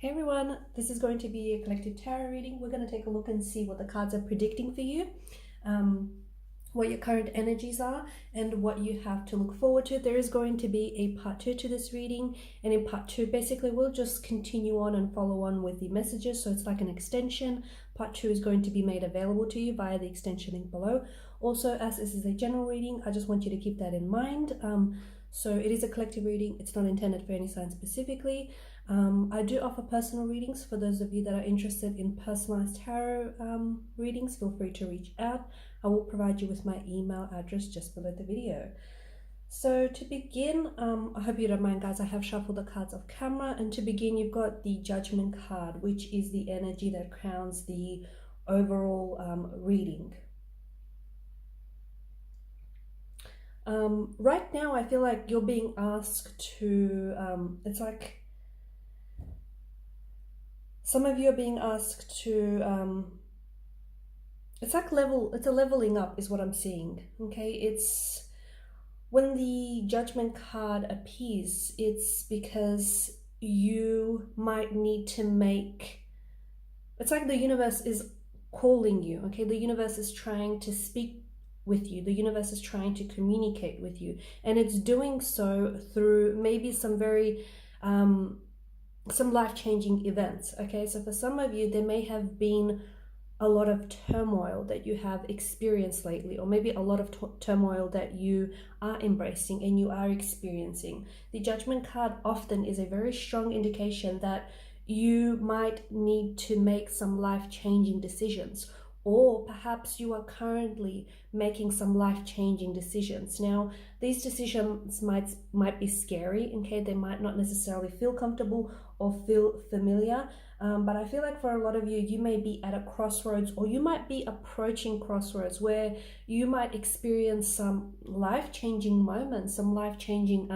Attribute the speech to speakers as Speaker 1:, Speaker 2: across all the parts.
Speaker 1: Hey everyone, this is going to be a collective tarot reading. We're going to take a look and see what the cards are predicting for you, what your current energies are, and what you have to look forward to. There is going to be a part 2 to this reading, and in part 2, basically, we'll just continue on and follow on with the messages, so it's like an extension. Part 2 is going to be made available to you via the extension link below. Also, as this is a general reading, I just want you to keep that in mind. So it is a collective reading. It's not intended for any sign specifically. I do offer personal readings. For those of you that are interested in personalized tarot readings, feel free to reach out. I will provide you with my email address just below the video. So to begin, I hope you don't mind, guys, I have shuffled the cards off camera, and to begin, you've got the Judgment card, which is the energy that crowns the overall reading. Right now, I feel like you're being asked to, it's like some of you are being asked to, it's like it's a leveling up is what I'm seeing, okay? It's when the Judgment card appears, it's because you might need to make, it's like the universe is calling you, okay? The universe is trying to speak with you. The universe is trying to communicate with you, and it's doing so through maybe some very some life-changing events. Okay, so for some of you, there may have been a lot of turmoil that you have experienced lately, or maybe a lot of turmoil that you are embracing and you are experiencing. The Judgment card often is a very strong indication that you might need to make some life-changing decisions, or perhaps you are currently making some life-changing decisions. Now, these decisions might be scary, okay? They might not necessarily feel comfortable or feel familiar, but I feel like for a lot of you, you may be at a crossroads, or you might be approaching crossroads where you might experience some life-changing moments, some life-changing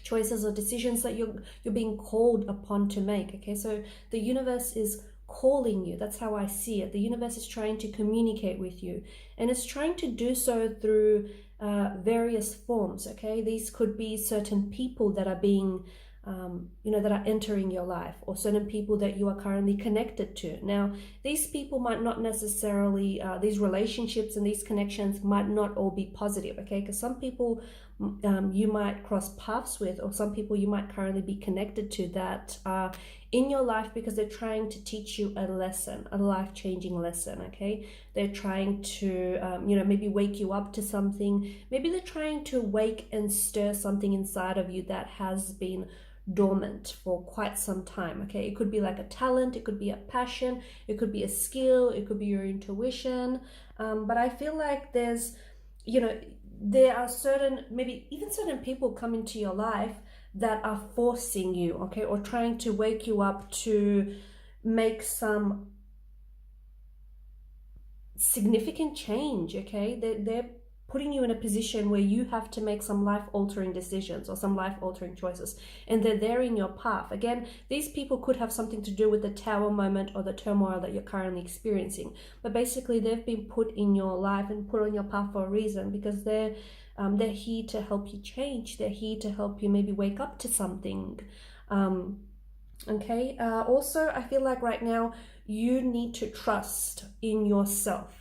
Speaker 1: choices or decisions that you're being called upon to make, okay? So the universe is calling you. That's how I see it. The universe is trying to communicate with you, and it's trying to do so through various forms, okay? These could be certain people that are being that are entering your life, or certain people that you are currently connected to. Now, these people might not necessarily, these relationships and these connections might not all be positive, okay? Because some people you might cross paths with, or some people you might currently be connected to that are in your life because they're trying to teach you a lesson, a life-changing lesson, okay? They're trying to, maybe wake you up to something. Maybe they're trying to wake and stir something inside of you that has been dormant for quite some time, okay? It could be like a talent, it could be a passion, it could be a skill, it could be your intuition, but I feel like there's, there are maybe even certain people come into your life that are forcing you, okay, or trying to wake you up to make some significant change, okay? They're putting you in a position where you have to make some life-altering decisions or some life-altering choices, and they're there in your path. Again, these people could have something to do with the tower moment or the turmoil that you're currently experiencing, but basically they've been put in your life and put on your path for a reason, because they're here to help you change. They're here to help you maybe wake up to something. Okay, also I feel like right now you need to trust in yourself.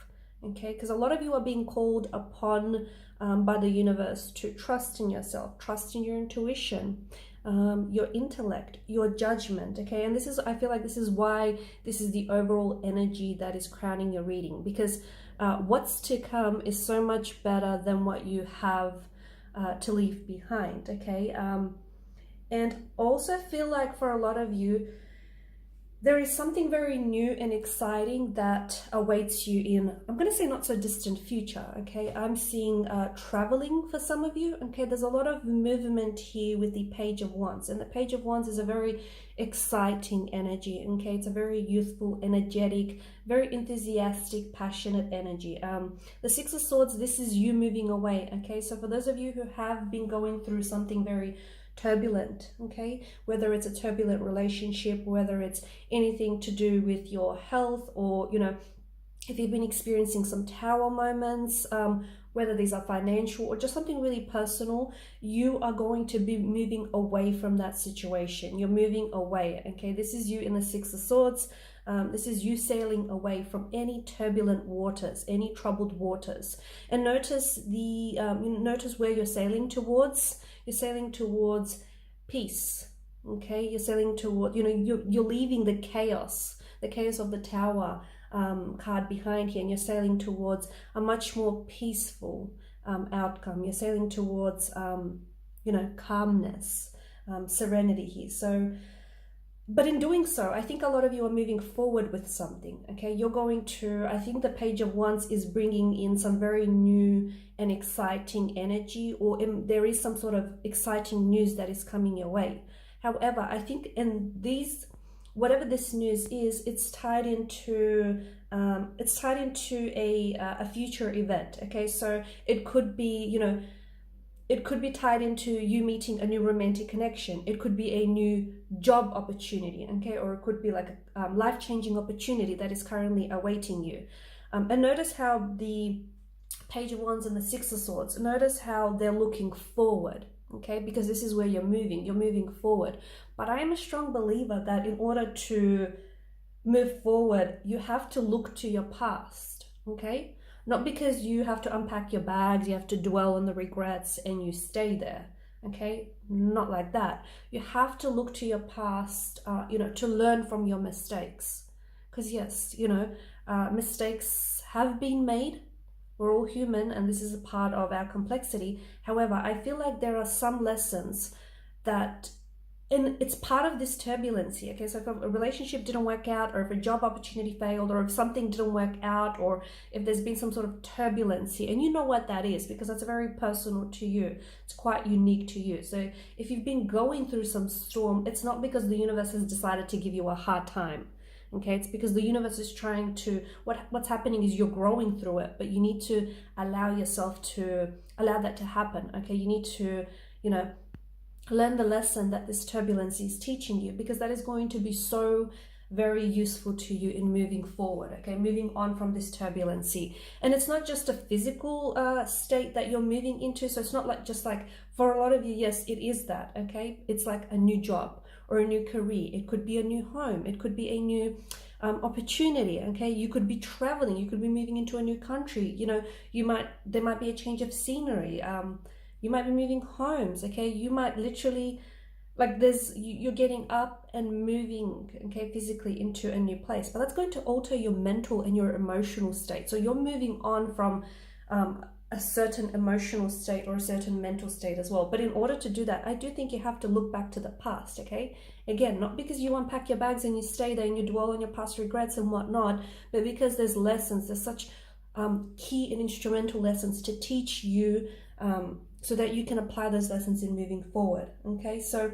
Speaker 1: Okay, because a lot of you are being called upon by the universe to trust in yourself, trust in your intuition, your intellect, your judgment, okay? And I feel like this is why this is the overall energy that is crowning your reading, because what's to come is so much better than what you have to leave behind, okay? And also feel like for a lot of you, there is something very new and exciting that awaits you in, I'm going to say not so distant future, okay? I'm seeing traveling for some of you, okay? There's a lot of movement here with the Page of Wands, and the Page of Wands is a very exciting energy, okay? It's a very youthful, energetic, very enthusiastic, passionate energy. The Six of Swords, this is you moving away, okay? So for those of you who have been going through something very turbulent, okay, whether it's a turbulent relationship, whether it's anything to do with your health, or if you've been experiencing some tower moments, whether these are financial or just something really personal, you are going to be moving away from that situation. You're moving away, okay? This is you in the Six of Swords. This is you sailing away from any turbulent waters, any troubled waters. And notice notice where you're sailing towards. You're sailing towards peace, okay? You're sailing toward, you're leaving the chaos of the Tower card behind here, and you're sailing towards a much more peaceful outcome. You're sailing towards, calmness, serenity here. So, but in doing so, I think a lot of you are moving forward with something, okay? You're going to, I think the Page of Wands is bringing in some very new and exciting energy, or there is some sort of exciting news that is coming your way. However, I think in these, whatever this news is, it's tied into a future event, okay? So it could be, it could be tied into you meeting a new romantic connection. It could be a new job opportunity, okay? Or it could be like a life-changing opportunity that is currently awaiting you. And notice how the Page of Wands and the Six of Swords, notice how they're looking forward, okay? Because this is where you're moving forward. But I am a strong believer that in order to move forward, you have to look to your past, okay? Not because you have to unpack your bags, you have to dwell on the regrets and you stay there, okay? Not like that. You have to look to your past, to learn from your mistakes. Because yes, mistakes have been made. We're all human, and this is a part of our complexity. However, I feel like there are some lessons that, and it's part of this turbulence here, okay? So if a relationship didn't work out, or if a job opportunity failed, or if something didn't work out, or if there's been some sort of turbulence here, and you know what that is, because that's very personal to you. It's quite unique to you. So if you've been going through some storm, it's not because the universe has decided to give you a hard time, okay? It's because the universe is trying to, what's happening is you're growing through it, but you need to allow yourself to, allow that to happen, okay? You need to, learn the lesson that this turbulence is teaching you, because that is going to be so very useful to you in moving forward, okay? Moving on from this turbulency. And it's not just a physical state that you're moving into. So it's not like just like, for a lot of you, yes, it is that, okay? It's like a new job or a new career. It could be a new home. It could be a new opportunity, okay? You could be traveling. You could be moving into a new country. There might be a change of scenery. You might be moving homes, okay? You might literally, like you're getting up and moving, okay, physically into a new place. But that's going to alter your mental and your emotional state. So you're moving on from a certain emotional state or a certain mental state as well. But in order to do that, I do think you have to look back to the past, okay? Again, not because you unpack your bags and you stay there and you dwell on your past regrets and whatnot, but because there's lessons, there's such key and instrumental lessons to teach you, so that you can apply those lessons in moving forward, okay? So,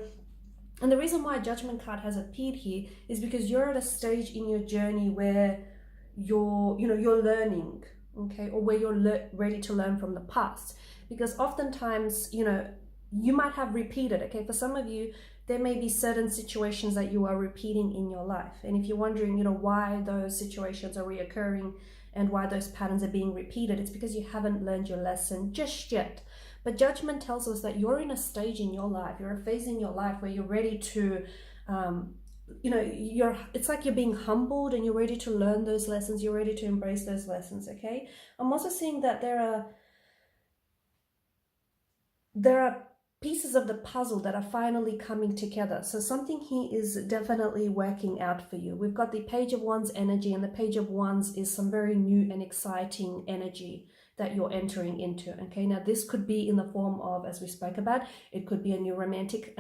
Speaker 1: and the reason why a Judgment card has appeared here is because you're at a stage in your journey where you're learning, okay? Or where you're ready to learn from the past. Because oftentimes, you might have repeated, okay? For some of you, there may be certain situations that you are repeating in your life. And if you're wondering, why those situations are reoccurring and why those patterns are being repeated, it's because you haven't learned your lesson just yet. But Judgment tells us that you're in a stage in your life, you're a phase in your life where you're ready to, it's like you're being humbled and you're ready to learn those lessons, you're ready to embrace those lessons, okay? I'm also seeing that there are pieces of the puzzle that are finally coming together. So something here is definitely working out for you. We've got the Page of Wands energy, and the Page of Wands is some very new and exciting energy that you're entering into, okay? Now this could be in the form of, as we spoke about, it could be a new romantic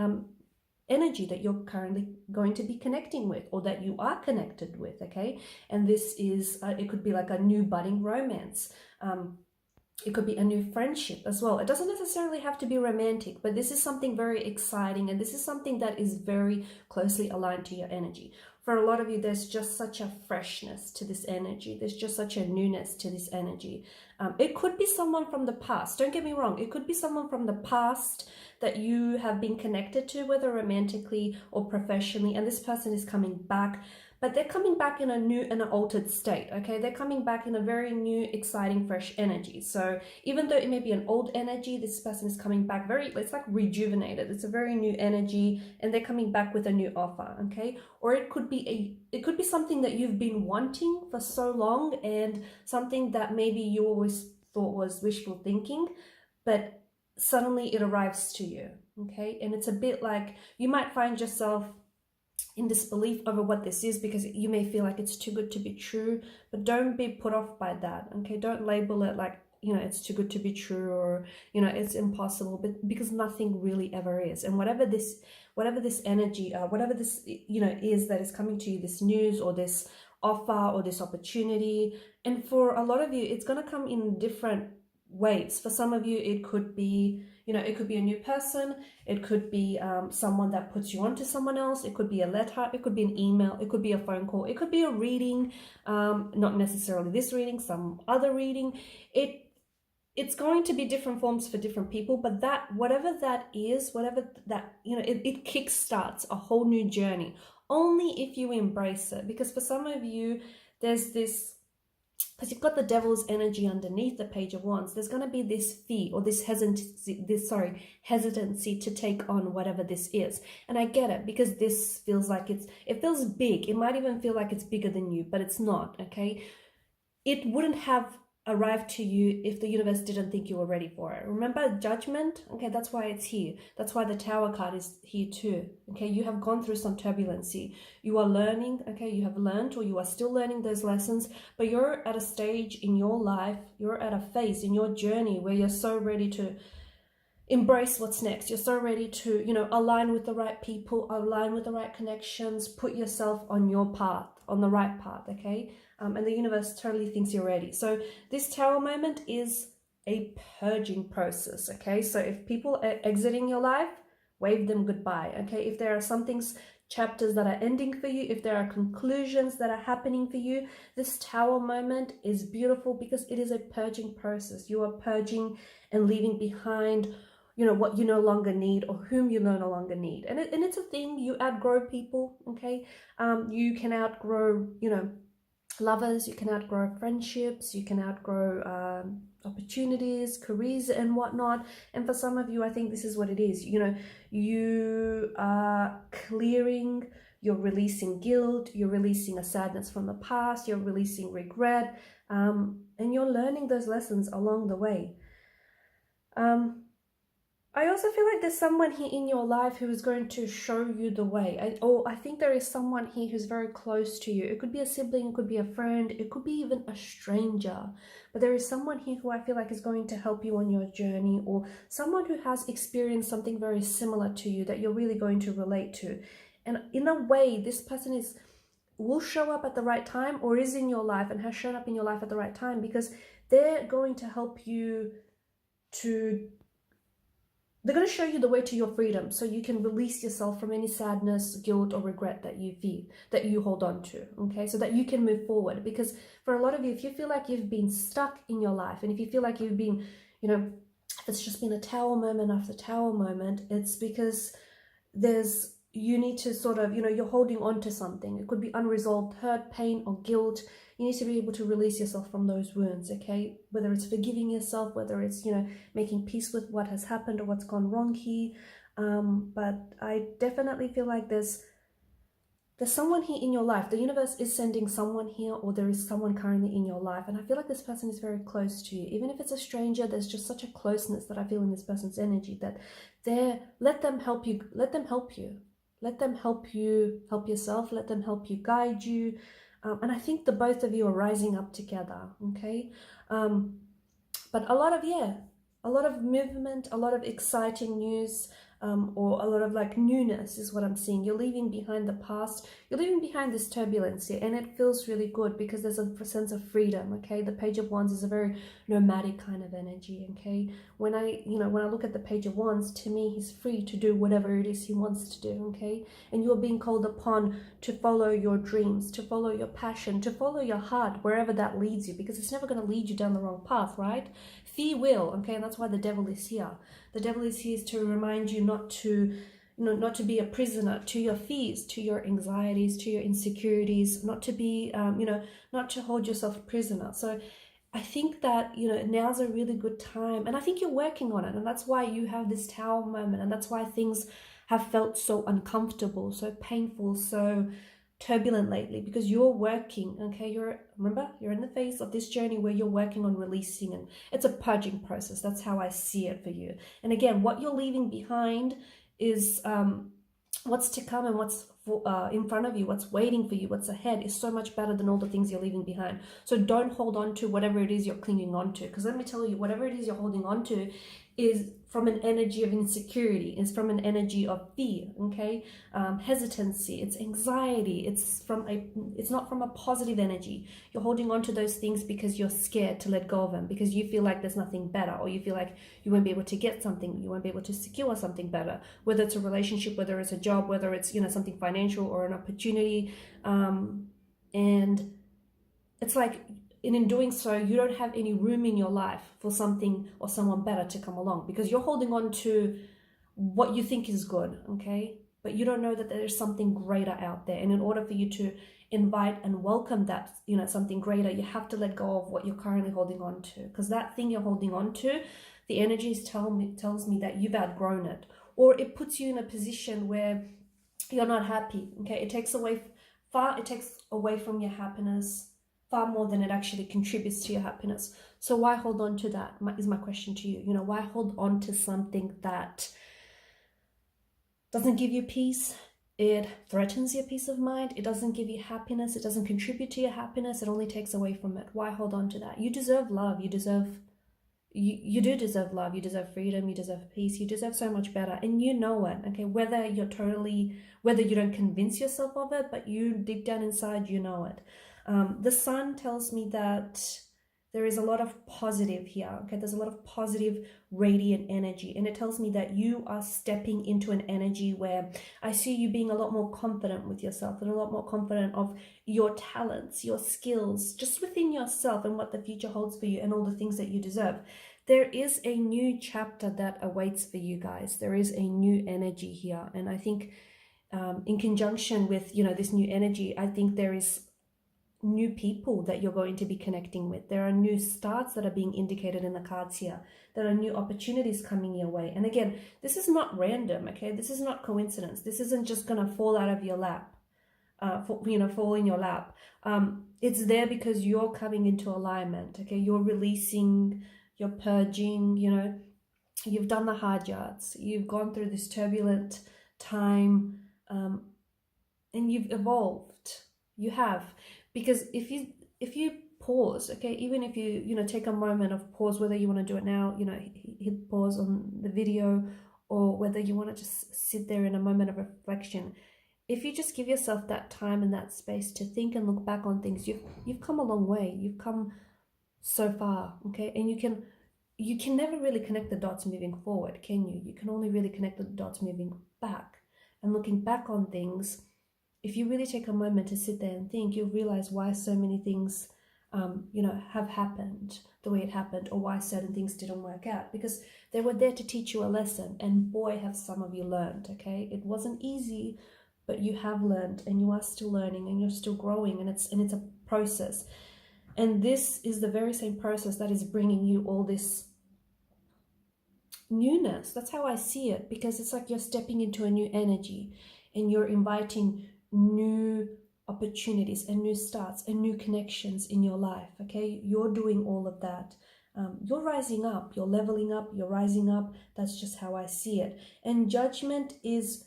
Speaker 1: energy that you're currently going to be connecting with, or that you are connected with, okay? And this is, it could be like a new budding romance. It could be a new friendship as well. It doesn't necessarily have to be romantic, but this is something very exciting, and this is something that is very closely aligned to your energy. For a lot of you, there's just such a freshness to this energy. There's just such a newness to this energy. It could be someone from the past. Don't get me wrong. It could be someone from the past that you have been connected to, whether romantically or professionally, and this person is coming back. but they're coming back in a new and an altered state, okay? They're coming back in a very new, exciting, fresh energy. So even though it may be an old energy, this person is coming back it's like rejuvenated. It's a very new energy, and they're coming back with a new offer, okay? Or it could be something that you've been wanting for so long, and something that maybe you always thought was wishful thinking, but suddenly it arrives to you, okay? And it's a bit like you might find yourself in disbelief over what this is, because you may feel like it's too good to be true, but don't be put off by that, okay? Don't label it like, you know, it's too good to be true, or, you know, it's impossible, but because nothing really ever is. And whatever this energy, whatever this, you know, is that is coming to you, this news or this offer or this opportunity, and for a lot of you, it's going to come in different waves. For some of you, it could be, you know, it could be a new person, it could be someone that puts you on to someone else, it could be a letter, it could be an email, it could be a phone call, it could be a reading, not necessarily this reading, some other reading. It's going to be different forms for different people, but that, whatever that is, whatever that, you know, it kickstarts a whole new journey, only if you embrace it. Because for some of you, there's this, because you've got the devil's energy underneath the Page of Wands, there's going to be this fear or this hesitancy to take on whatever this is. And I get it, because this feels like it feels big. It might even feel like it's bigger than you, but it's not, okay? It wouldn't have arrived to you if the universe didn't think you were ready for it. Remember judgment? Okay, that's why it's here. That's why the Tower card is here too. Okay, you have gone through some turbulency. You are learning, okay, you have learned, or you are still learning those lessons, but you're at a stage in your life, you're at a phase in your journey where you're so ready to embrace what's next. You're so ready to, you know, align with the right people, align with the right connections, put yourself on your path, on the right path, okay? And the universe totally thinks you're ready. So this Tower moment is a purging process, okay? So if people are exiting your life, wave them goodbye, okay? If there are some things, chapters that are ending for you, if there are conclusions that are happening for you, this Tower moment is beautiful because it is a purging process. You are purging and leaving behind, you know, what you no longer need or whom you no longer need. And it's a thing. You outgrow people, okay? You can outgrow, you know, lovers, you can outgrow friendships, you can outgrow opportunities, careers and whatnot. And for some of you, I think this is what it is. You know, you are clearing, you're releasing guilt, you're releasing a sadness from the past, you're releasing regret, and you're learning those lessons along the way. I also feel like there's someone here in your life who is going to show you the way. I think there is someone here who's very close to you. It could be a sibling, it could be a friend, it could be even a stranger. But there is someone here who I feel like is going to help you on your journey, or someone who has experienced something very similar to you that you're really going to relate to. And in a way, this person will show up at the right time, or is in your life and has shown up in your life at the right time, because they're going to help you they're going to show you the way to your freedom, so you can release yourself from any sadness, guilt, or regret that you feel, that you hold on to, okay? So that you can move forward. Because for a lot of you, if you feel like you've been stuck in your life, and if you feel like you've been, you know, if it's just been a Tower moment after Tower moment, it's because you need to sort of, you know, you're holding on to something. It could be unresolved hurt, pain, or guilt. You need to be able to release yourself from those wounds, okay? Whether it's forgiving yourself, whether it's, you know, making peace with what has happened or what's gone wrong here. But I definitely feel like there's someone here in your life. The universe is sending someone here, or there is someone currently in your life. And I feel like this person is very close to you. Even if it's a stranger, there's just such a closeness that I feel in this person's energy, that let them help you. Let them help you. Let them help you help yourself. Let them help you guide you. And I think the both of you are rising up together, okay? But a lot of movement, a lot of exciting news, or a lot of like newness is what I'm seeing. You're leaving behind the past. You're leaving behind this turbulence here, and it feels really good because there's a sense of freedom, okay? The Page of Wands is a very nomadic kind of energy, okay? When I look at the Page of Wands, to me, he's free to do whatever it is he wants to do, okay? And you're being called upon to follow your dreams, to follow your passion, to follow your heart, wherever that leads you, because it's never going to lead you down the wrong path, right? Fear will, okay? And that's why the devil is here. The devil is here to remind you not to not to be a prisoner to your fears, to your anxieties, to your insecurities, not to be, not to hold yourself prisoner. So I think that, now's a really good time, and I think you're working on it, and that's why you have this Tower moment, and that's why things have felt so uncomfortable, so painful, so turbulent lately, because you're working, okay? Remember, you're in the phase of this journey where you're working on releasing, and it's a purging process. That's how I see it for you. And again, what you're leaving behind is what's to come, and what's in front of you, what's waiting for you, what's ahead is so much better than all the things you're leaving behind. So don't hold on to whatever it is you're clinging on to, because let me tell you, whatever it is you're holding on to is from an energy of insecurity, is from an energy of fear, okay? Hesitancy, it's anxiety, it's not from a positive energy. You're holding on to those things because you're scared to let go of them, because you feel like there's nothing better, or you feel like you won't be able to get something, you won't be able to secure something better, whether it's a relationship, whether it's a job, whether it's, something financial or an opportunity. And it's like, and in doing so, you don't have any room in your life for something or someone better to come along, because you're holding on to what you think is good, okay? But you don't know that there's something greater out there. And in order for you to invite and welcome that, something greater, you have to let go of what you're currently holding on to, because that thing you're holding on to, the energies tells me that you've outgrown it, or it puts you in a position where you're not happy, okay? It takes away from your happiness far more than it actually contributes to your happiness. So why hold on to that, is my question to you. Why hold on to something that doesn't give you peace? It threatens your peace of mind. It doesn't give you happiness. It doesn't contribute to your happiness. It only takes away from it. Why hold on to that? You deserve love. You do deserve love. You deserve freedom. You deserve peace. You deserve so much better, and you know it, okay? Whether you don't convince yourself of it, but you deep down inside, you know it. The sun tells me that there is a lot of positive here, okay? There's a lot of positive radiant energy, and it tells me that you are stepping into an energy where I see you being a lot more confident with yourself, and a lot more confident of your talents, your skills, just within yourself, and what the future holds for you, and all the things that you deserve. There is a new chapter that awaits for you guys. There is a new energy here, and I think in conjunction with, this new energy, I think there is new people that you're going to be connecting with. There are new starts that are being indicated in the cards here. There are new opportunities coming your way. And again, this is not random, okay? This is not coincidence. This isn't just going to fall out of your lap, fall in your lap. It's there because you're coming into alignment, okay? You're releasing, you're purging, you've done the hard yards. You've gone through this turbulent time, and you've evolved. You have. Because if you pause, okay, even if you take a moment of pause, whether you want to do it now, hit pause on the video, or whether you want to just sit there in a moment of reflection, if you just give yourself that time and that space to think and look back on things, you've come a long way. You've come so far, okay? And you can never really connect the dots moving forward, can you? You can only really connect the dots moving back. And looking back on things, if you really take a moment to sit there and think, you'll realize why so many things, have happened the way it happened, or why certain things didn't work out, because they were there to teach you a lesson. And boy, have some of you learned, okay? It wasn't easy, but you have learned, and you are still learning, and you're still growing, and it's a process. And this is the very same process that is bringing you all this newness. That's how I see it, because it's like you're stepping into a new energy, and you're inviting new opportunities and new starts and new connections in your life, okay? You're doing all of that. You're rising up, you're leveling up, you're rising up. That's just how I see it. And judgment is,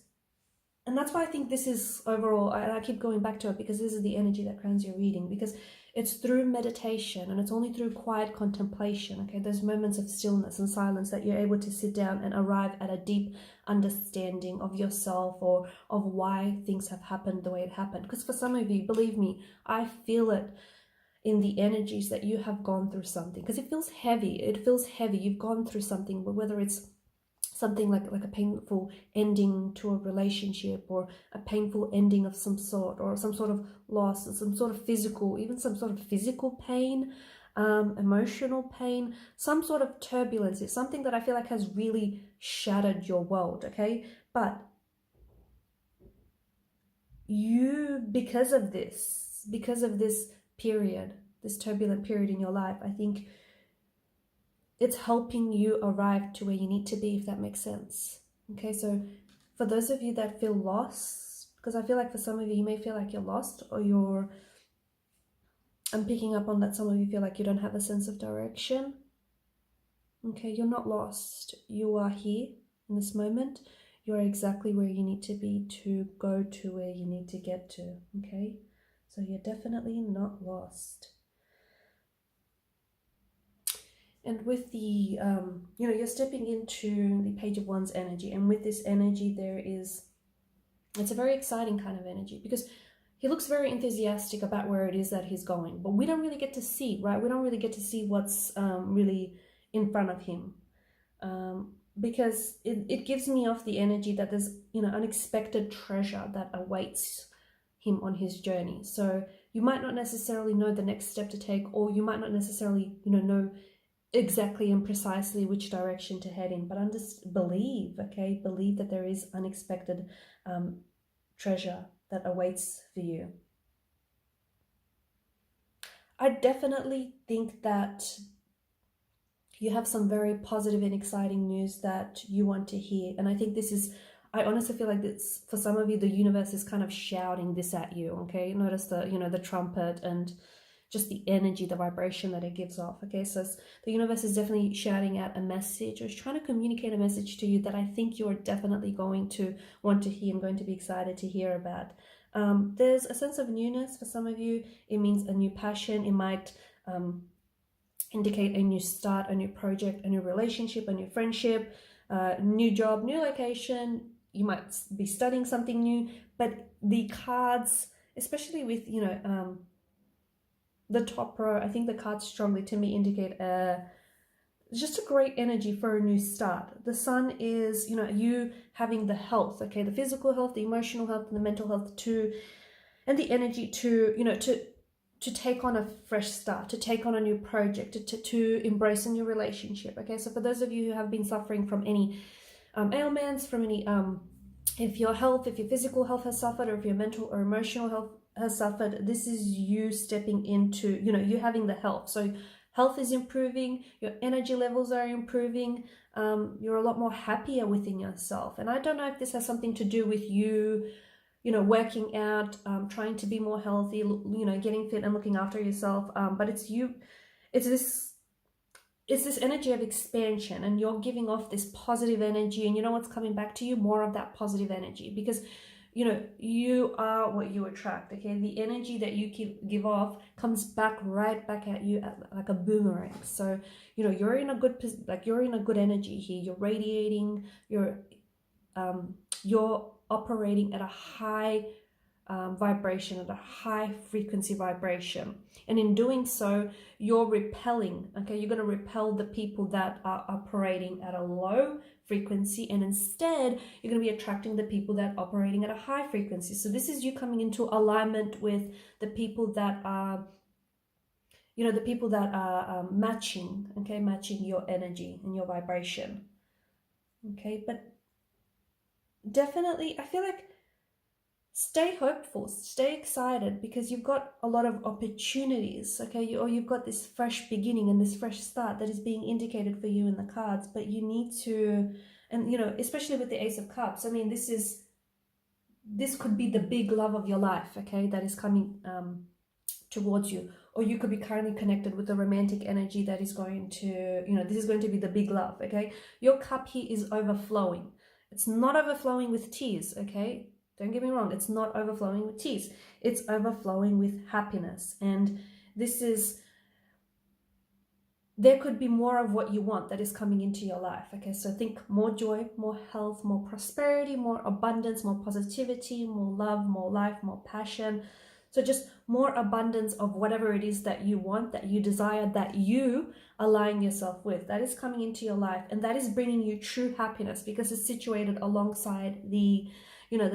Speaker 1: and that's why I think this is overall, I keep going back to it, because this is the energy that crowns your reading, because it's through meditation, and it's only through quiet contemplation, okay? Those moments of stillness and silence that you're able to sit down and arrive at a deep understanding of yourself, or of why things have happened the way it happened. Because for some of you, believe me, I feel it in the energies that you have gone through something, because it feels heavy. You've gone through something, whether it's something like a painful ending to a relationship, or a painful ending of some sort, or some sort of loss, or some sort of physical pain, emotional pain, some sort of turbulence. It's something that I feel like has really shattered your world, okay? But you, because of this period, this turbulent period in your life, I think it's helping you arrive to where you need to be, if that makes sense. Okay, so for those of you that feel lost, because I feel like for some of you, you may feel like you're lost, or I'm picking up on that some of you feel like you don't have a sense of direction. Okay, you're not lost. You are here in this moment. You're exactly where you need to be to go to where you need to get to. Okay, so you're definitely not lost. And with the, you're stepping into the Page of Wands energy. And with this energy, it's a very exciting kind of energy, because he looks very enthusiastic about where it is that he's going. But we don't really get to see, right? We don't really get to see what's really in front of him. Because it gives me off the energy that there's, unexpected treasure that awaits him on his journey. So you might not necessarily know the next step to take, or you might not necessarily, know exactly and precisely which direction to head in, but believe that there is unexpected treasure that awaits for you. I definitely think that you have some very positive and exciting news that you want to hear, and I think I honestly feel like this, for some of you, the universe is kind of shouting this at you. Okay, notice the trumpet and just the energy, the vibration that it gives off. Okay, so the universe is definitely shouting out a message, or is trying to communicate a message to you that I think you're definitely going to want to hear and going to be excited to hear about. There's a sense of newness for some of you. It means a new passion. It might indicate a new start, a new project, a new relationship, a new friendship, new job, new location. You might be studying something new, but the cards, especially with the top row, I think the cards strongly to me indicate just a great energy for a new start. The sun is, you having the health, okay, the physical health, the emotional health, and the mental health and the energy to take on a fresh start, to take on a new project, to embrace a new relationship. Okay, so for those of you who have been suffering from any ailments, from any if your physical health has suffered, or if your mental or emotional health has suffered, this is you stepping into, you having the health. So health is improving, your energy levels are improving, you're a lot more happier within yourself. And I don't know if this has something to do with you, working out, trying to be more healthy, getting fit and looking after yourself. But it's this energy of expansion, and you're giving off this positive energy, and what's coming back to you? More of that positive energy, because you are what you attract. Okay, the energy that you give off comes right back at you like a boomerang. So you're in a good energy here. You're radiating. You're operating at a high vibration, at a high frequency vibration, and in doing so, you're repelling. Okay, you're going to repel the people that are operating at a low frequency, and instead you're going to be attracting the people that are operating at a high frequency. So this is you coming into alignment with the people that are matching, okay, matching your energy and your vibration. Okay, but definitely I feel like stay hopeful, stay excited, because you've got a lot of opportunities, okay, or you've got this fresh beginning and this fresh start that is being indicated for you in the cards. But you need to, and especially with the Ace of Cups, I mean, this could be the big love of your life, okay, that is coming towards you. Or you could be currently connected with a romantic energy that is going to, this is going to be the big love, okay. Your cup here is overflowing. It's not overflowing with tears, okay. Don't get me wrong, it's not overflowing with tears. It's overflowing with happiness. And there could be more of what you want that is coming into your life. Okay, so think more joy, more health, more prosperity, more abundance, more positivity, more love, more life, more passion. So just more abundance of whatever it is that you want, that you desire, that you align yourself with. That is coming into your life, and that is bringing you true happiness, because it's situated alongside the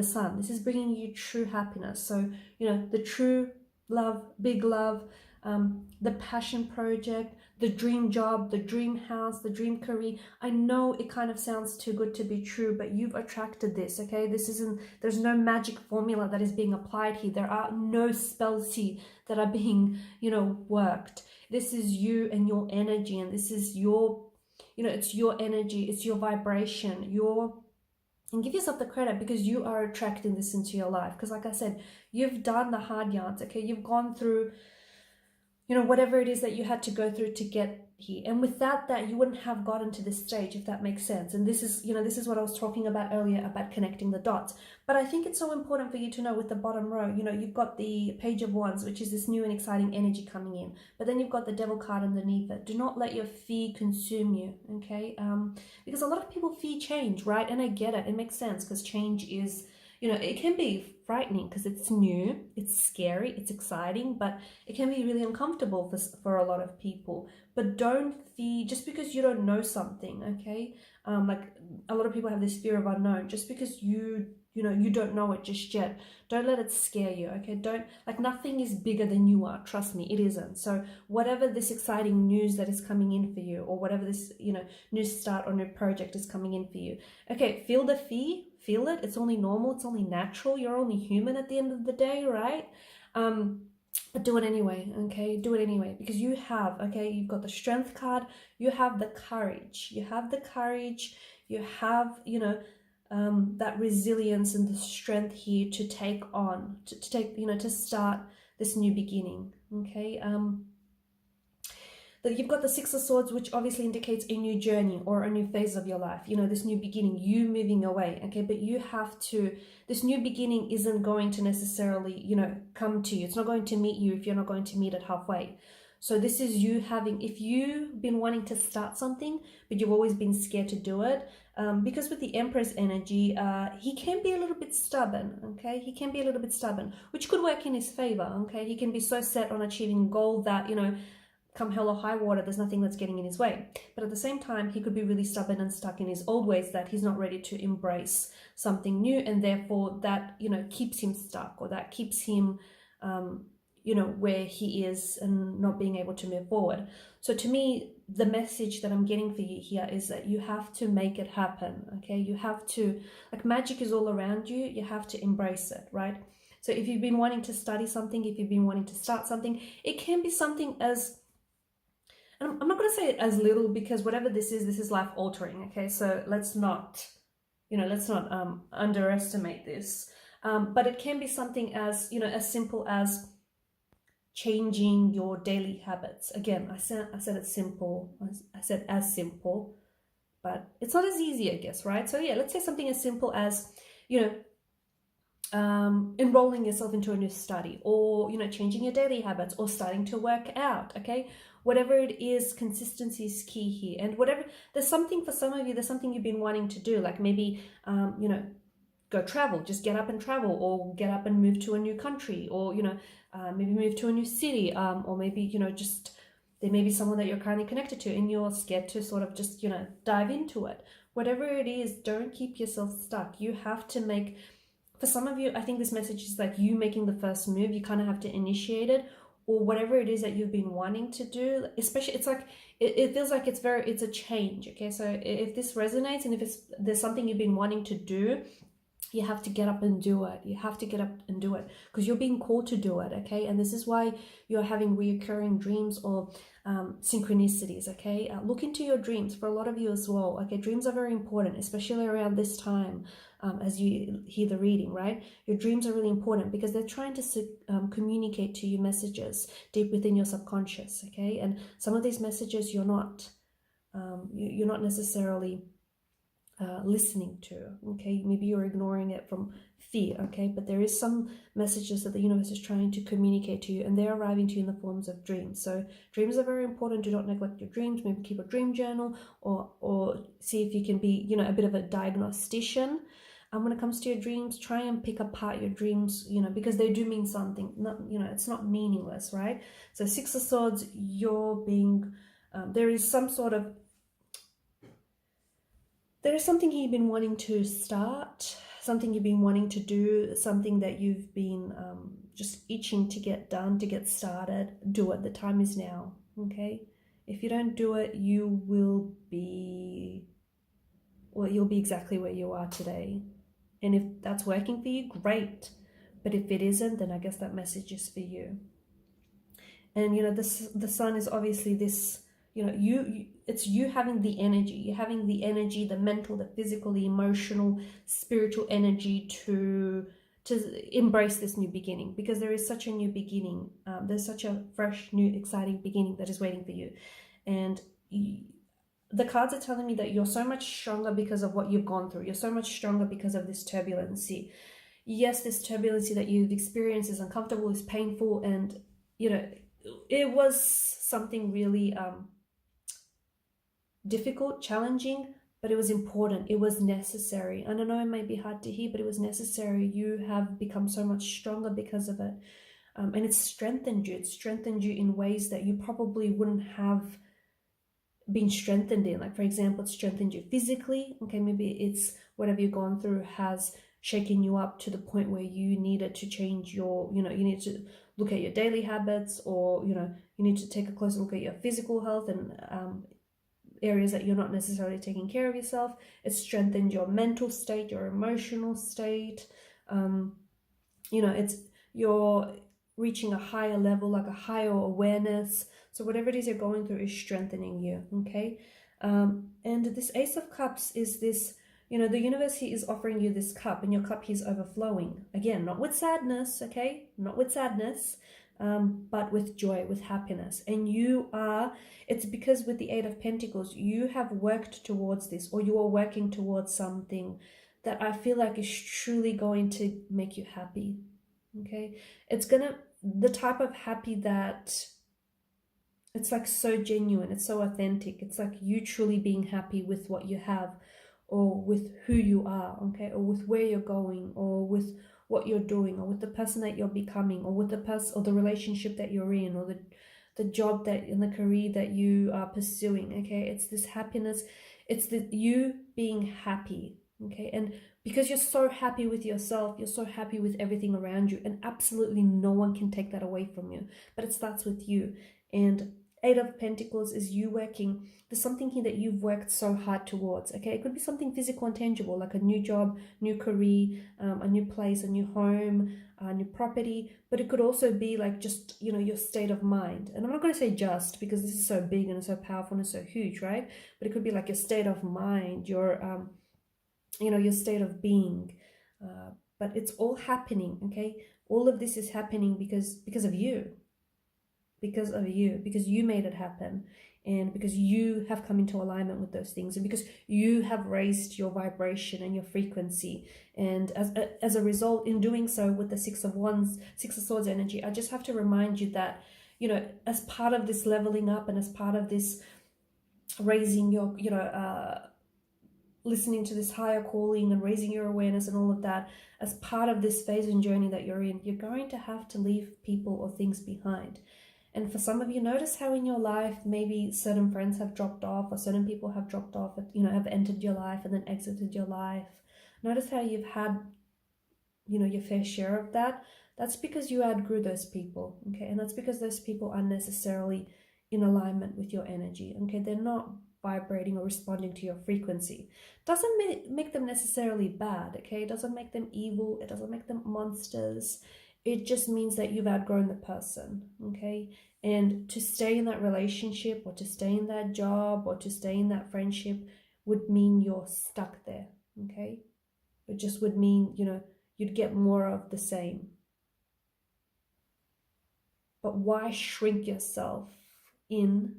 Speaker 1: sun. This is bringing you true happiness. So the true love, big love, the passion project, the dream job, the dream house, the dream career. I know it kind of sounds too good to be true, but you've attracted this, okay? There's no magic formula that is being applied here. There are no spells here that are being, worked. This is you and your energy, and this is your, it's your energy, it's your vibration, and give yourself the credit because you are attracting this into your life. Because like I said, you've done the hard yards, okay? You've gone through, whatever it is that you had to go through to get here. And without that, you wouldn't have gotten to this stage, if that makes sense. And this is, this is what I was talking about earlier about connecting the dots. But I think it's so important for you to know with the bottom row, you've got the Page of Wands, which is this new and exciting energy coming in. But then you've got the Devil card underneath it. Do not let your fear consume you, okay? Because a lot of people fear change, right? And I get it. It makes sense because change is, it can be frightening because it's new, it's scary, it's exciting, but it can be really uncomfortable for a lot of people. But don't fear just because you don't know something, okay? Like a lot of people have this fear of unknown. Just because you don't know it just yet, don't let it scare you, okay? Nothing is bigger than you are. Trust me, it isn't. So whatever this exciting news that is coming in for you, or whatever this, new start or new project is coming in for you, okay, feel the fear, feel it. It's only normal, it's only natural. You're only human at the end of the day, right? But do it anyway, okay? Do it anyway, because you have, okay, you've got the Strength card, you have the courage, you have that resilience and the strength here to take on, to start this new beginning, okay? That you've got the Six of Swords, which obviously indicates a new journey or a new phase of your life, this new beginning, you moving away, okay? But you have to, this new beginning isn't going to necessarily, come to you. It's not going to meet you if you're not going to meet it halfway. So this is you having, if you've been wanting to start something, but you've always been scared to do it, because with the Empress energy, he can be a little bit stubborn, okay? He can be a little bit stubborn, which could work in his favor, okay? He can be so set on achieving a goal that, come hell or high water, there's nothing that's getting in his way. But at the same time, he could be really stubborn and stuck in his old ways that he's not ready to embrace something new, and therefore that, keeps him stuck, or that keeps him, where he is and not being able to move forward. So to me, the message that I'm getting for you here is that you have to make it happen, okay? You have to, like, magic is all around you, you have to embrace it, right? So if you've been wanting to study something, if you've been wanting to start something, it can be something as, and I'm not going to say it as little, because whatever this is life altering, okay? So let's not underestimate this. But it can be something as, as simple as changing your daily habits. Again, I said it's simple. I said as simple, but it's not as easy, I guess, right? So yeah, let's say something as simple as, enrolling yourself into a new study, or, changing your daily habits, or starting to work out, okay? Whatever it is, consistency is key here. And whatever, there's something for some of you, there's something you've been wanting to do, like maybe, go travel, just get up and travel, or get up and move to a new country, or, maybe move to a new city, or maybe, just, there may be someone that you're currently connected to and you're scared to sort of just, dive into it. Whatever it is, don't keep yourself stuck. You have to make, for some of you, I think this message is like you making the first move. You kind of have to initiate it, or whatever it is that you've been wanting to do. Especially, it's like, it feels like it's a change, okay? So if this resonates, and if there's something you've been wanting to do, you have to get up and do it. You have to get up and do it, because you're being called to do it, okay? And this is why you're having reoccurring dreams or synchronicities, okay? Look into your dreams for a lot of you as well, okay? Dreams are very important, especially around this time, as you hear the reading, right? Your dreams are really important because they're trying to communicate to you messages deep within your subconscious, okay? And some of these messages you're not necessarily listening to, okay? Maybe you're ignoring it from fear, okay? But there is some messages that the universe is trying to communicate to you, and they're arriving to you in the forms of dreams. So dreams are very important. Do not neglect your dreams. Maybe keep a dream journal, or see if you can be, a bit of a diagnostician. When it comes to your dreams, try and pick apart your dreams, because they do mean something. Not, it's not meaningless, right? So Six of Swords, you're being, there is something you've been wanting to start, something you've been wanting to do, something that you've been just itching to get done, to get started, do it. The time is now, okay? If you don't do it, you will be, well, you'll be exactly where you are today. And if that's working for you, great. But if it isn't, then I guess that message is for you. And, you know, the sun is obviously this, you know, it's you having the energy. You're having the energy, the mental, the physical, the emotional, spiritual energy to embrace this new beginning, because there is such a new beginning. There's such a fresh, new, exciting beginning that is waiting for you. And the cards are telling me that you're so much stronger because of what you've gone through. You're so much stronger because of this turbulency. Yes, this turbulency that you've experienced is uncomfortable, is painful, and, you know, it was something really difficult, challenging, but it was important. It was necessary. And I know it might be hard to hear, but it was necessary. You have become so much stronger because of it. And it's strengthened you. It's strengthened you in ways that you probably wouldn't have been strengthened in. Like, for example, it's strengthened you physically. Okay, maybe it's whatever you've gone through has shaken you up to the point where you needed to change your, you know, you need to look at your daily habits, or, you know, you need to take a closer look at your physical health and areas that you're not necessarily taking care of yourself. It's strengthened your mental state, your emotional state. You know, you're reaching a higher level, like a higher awareness. So whatever it is you're going through is strengthening you, okay? And this Ace of Cups is this, you know, the universe here is offering you this cup, and your cup here is overflowing. Again, not with sadness, okay? Not with sadness, but with joy, with happiness. And it's because with the Eight of Pentacles, you have worked towards this, or you are working towards something that I feel like is truly going to make you happy, okay? It's the type of happy that it's like so genuine, it's so authentic. It's like you truly being happy with what you have, or with who you are, okay? Or with where you're going, or with what you're doing, or with the person that you're becoming, or with the person or the relationship that you're in, or the job that in the career that you are pursuing, okay? It's this happiness, it's you being happy, okay? And because you're so happy with yourself, you're so happy with everything around you, and absolutely no one can take that away from you. But it starts with you. And Eight of Pentacles is you working. There's something here that you've worked so hard towards, okay? It could be something physical and tangible, like a new job, new career, a new place, a new home, a new property. But it could also be like just, you know, your state of mind. And I'm not going to say just, because this is so big and so powerful and so huge, right? But it could be like your state of mind, your, you know, your state of being. But it's all happening, okay? All of this is happening because of you. Because you made it happen, and because you have come into alignment with those things, and because you have raised your vibration and your frequency. And as a result, in doing so with the Six of Swords energy, I just have to remind you that, you know, as part of this leveling up, and as part of this raising your, you know, listening to this higher calling and raising your awareness and all of that, as part of this phase and journey that you're in, you're going to have to leave people or things behind. And for some of you, notice how in your life maybe certain friends have dropped off, or certain people have dropped off, you know, have entered your life and then exited your life. Notice how you've had, you know, your fair share of that. That's because you outgrew those people, okay? And that's because those people aren't necessarily in alignment with your energy, okay? They're not vibrating or responding to your frequency. Doesn't make them necessarily bad, okay? It doesn't make them evil. It doesn't make them monsters. It just means that you've outgrown the person, okay? And to stay in that relationship, or to stay in that job, or to stay in that friendship would mean you're stuck there, okay? It just would mean, you know, you'd get more of the same. But why shrink yourself in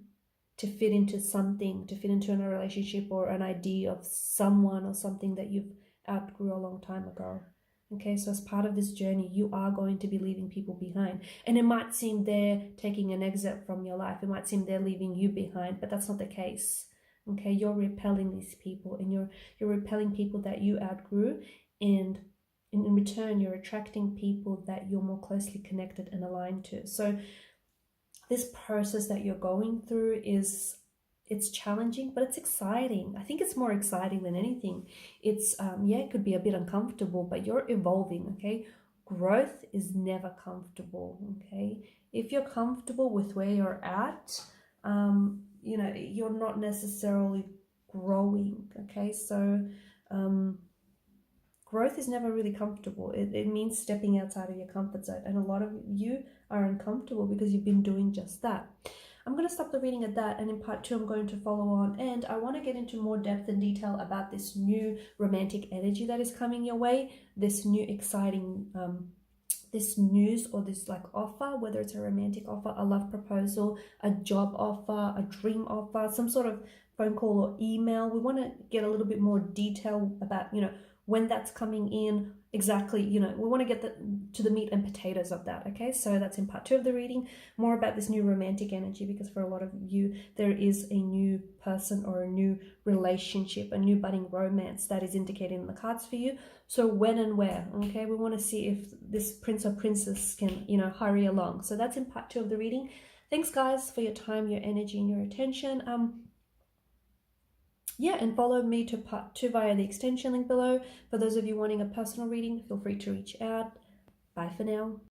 Speaker 1: to fit into something, to fit into a relationship or an idea of someone or something that you've outgrew a long time ago? Okay, so as part of this journey, you are going to be leaving people behind. And it might seem they're taking an exit from your life. It might seem they're leaving you behind, but that's not the case. Okay, you're repelling these people, and you're repelling people that you outgrew. And in return, you're attracting people that you're more closely connected and aligned to. So this process that you're going through it's challenging, but it's exciting. I think it's more exciting than anything. It's, yeah, it could be a bit uncomfortable, but you're evolving, okay? growth is never comfortable, okay? If you're comfortable with where you're at, you know, you're not necessarily growing, okay? So growth is never really comfortable. It means stepping outside of your comfort zone, and a lot of you are uncomfortable because you've been doing just that. I'm going to stop the reading at that, and in part 2 I'm going to follow on, and I want to get into more depth and detail about this new romantic energy that is coming your way, this new exciting this news or this like offer, whether it's a romantic offer, a love proposal, a job offer, a dream offer, some sort of phone call or email. We want to get a little bit more detail about, you know, when that's coming in exactly. You know, we want to get to the meat and potatoes of that. Okay, so that's in part 2 of the reading, more about this new romantic energy, because for a lot of you there is a new person or a new relationship, a new budding romance that is indicated in the cards for you. So when and where, okay, we want to see if this prince or princess can, you know, hurry along. So that's in part 2 of the reading. Thanks guys for your time, your energy, and your attention. Yeah, and follow me to part 2 via the extension link below. For those of you wanting a personal reading, feel free to reach out. Bye for now.